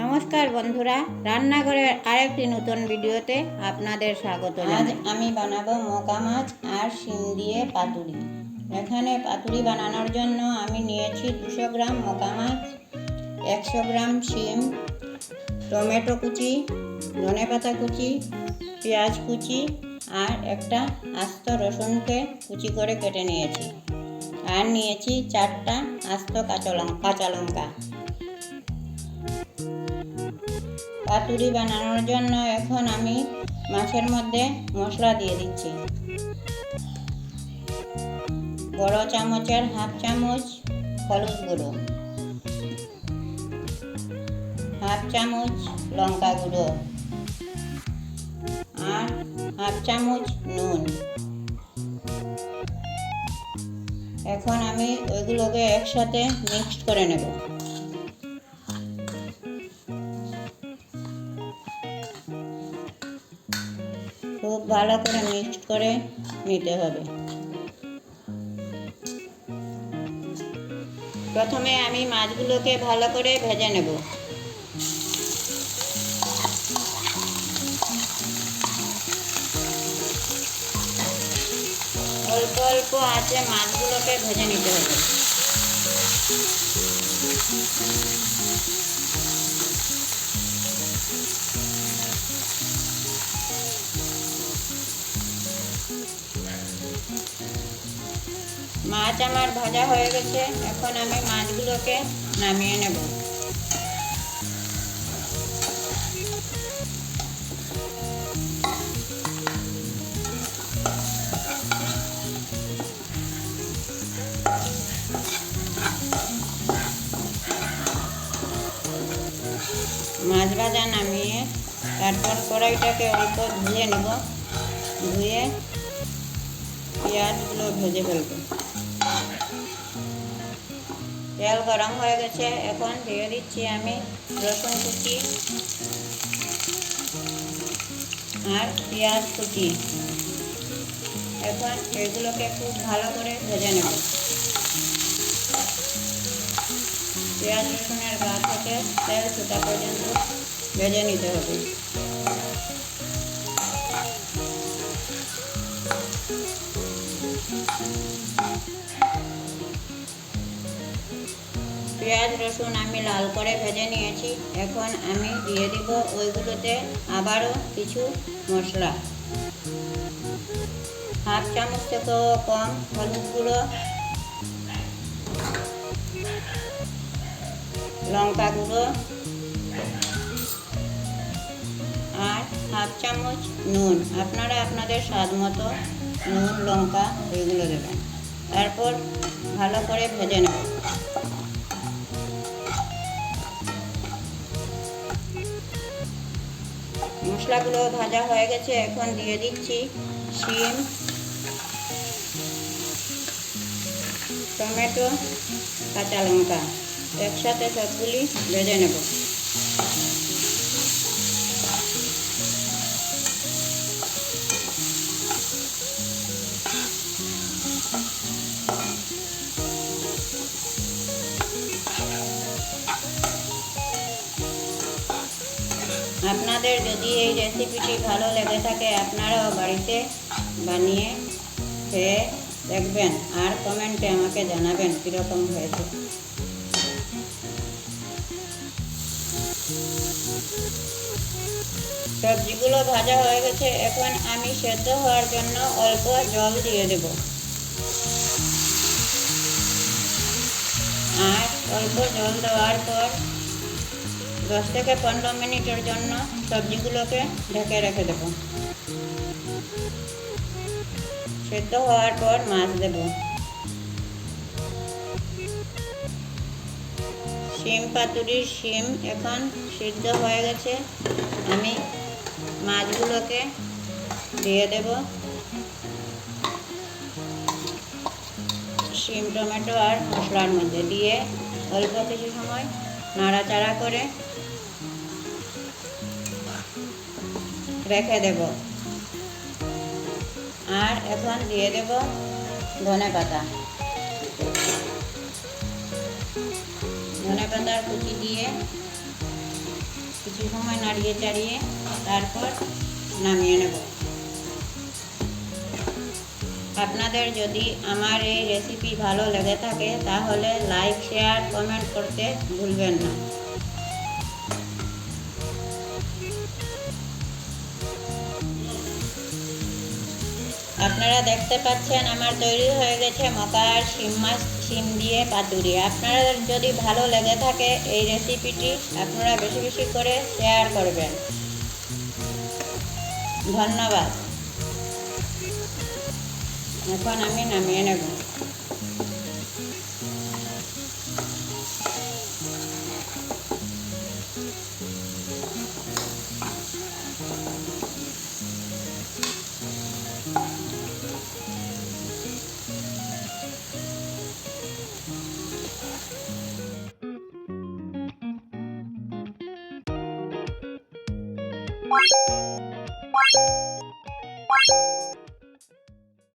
নমস্কার বন্ধুরা, রান্নাঘরের আরেকটি নতুন ভিডিওতে আপনাদের স্বাগত জানাই। আজ আমি বানাবো মোকা মাছ আর শিম দিয়ে পাতুরি। এখানে পাতুরি বানানোর জন্য আমি নিয়েছি 200 গ্রাম মোকা মাছ, 100 গ্রাম শিম, টমেটো কুচি, ধনেপাতা কুচি, পেঁয়াজ কুচি আর একটা আস্ত রসুনকে কুচি করে কেটে নিয়েছি। আর নিয়েছি 4টা আস্ত কাঁচা লঙ্কা। পাতুরি বানানোর জন্য এখন আমি মাছের মধ্যে মশলা দিয়ে দিচ্ছি। বড় চামচের হাফ চামচ হলুদ গুঁড়ো, হাফ চামচ লঙ্কা গুঁড়ো আর হাফ চামচ নুন। এখন আমি ওইগুলোকে একসাথে মিক্সড করে নেব। খুব ভালো করে মিক্সড করে নিতে হবে। প্রথমে আমি মাছগুলোকে ভালো করে ভেজে নেব। অল্প অল্প আঁচে মাছগুলোকে ভেজে নিতে হবে। মাছ আমার ভাজা হয়ে গেছে, এখন আমি মাছগুলোকে নামিয়ে নেব। মাছ ভাজা নামিয়ে তারপর কড়াইটাকে অল্প ধুয়ে নেব। ধুয়ে পেঁয়াজগুলো ভেজে ফেলব। তেল গরম হয়ে গেছে, এখন দিয়ে দিচ্ছি আমি রসুন কুচি আর পেঁয়াজ কুচি। এখন এগুলোকে খুব ভালো করে ভেজে নেব। পেঁয়াজ রসুনের গা থেকে তেল ছোটা পর্যন্ত ভেজে নিতে হবে। পেঁয়াজ রসুন আমি লাল করে ভেজে নিয়েছি। এখন আমি দিয়ে দিব ওইগুলোতে আবারও কিছু মশলা। হাফ চামচ থেকেও কম হলুদ গুঁড়ো, লঙ্কা গুঁড়ো আর হাফ চামচ নুন। আপনারা আপনাদের স্বাদ মতো নুন লঙ্কা এগুলো দেবেন। তারপর ভালো করে ভেজে নেব। মশলাগুলো ভাজা হয়ে গেছে, এখন দিয়ে দিচ্ছি শিম, টমেটো, কাঁচা লঙ্কা। একসাথে সবগুলি ভেজে নেব। আপনাদের যদি এই রেসিপিটি ভালো লেগে থাকে আপনারাও বাড়িতে বানিয়ে খেয়ে দেখবেন আর কমেন্টে আমাকে জানাবেন কীরকম হয়েছে। সবজিগুলো ভাজা হয়ে গেছে, এখন আমি সেদ্ধ হওয়ার জন্য অল্প জল দিয়ে দেব। আর অল্প জল দেওয়ার পর 10 থেকে 15 মিনিটের জন্য সবজিগুলোকে ঢেকে রেখে দেব। সেদ্ধ হওয়ার পর মাছ দেব। শিম পাতুরির শিম এখন সিদ্ধ হয়ে গেছে, আমি মাছগুলোকে দিয়ে দেব। শিম টমেটো আর মশলার মধ্যে দিয়ে অল্প কিছু সময় নাড়াচাড়া করে রেখে দেব। আর এখন দিয়ে দেব ধনেপাতা। ধনেপাতার কুচি দিয়ে কিছু সময় নাড়িয়ে চাড়িয়ে তারপর নামিয়ে নেব। আপনাদের যদি আমার এই রেসিপি ভালো লেগে থাকে তাহলে লাইক, শেয়ার, কমেন্ট করতে ভুলবেন না। আপনারা দেখতে পাচ্ছেন আমার তৈরি হয়ে গেছে মকা আর শিম দিয়ে পাতুরি। আপনারা যদি ভালো লেগে থাকে এই রেসিপিটি আপনারা বেশি বেশি করে শেয়ার করবেন। ধন্যবাদ। এখন আমি নামিয়ে নেব।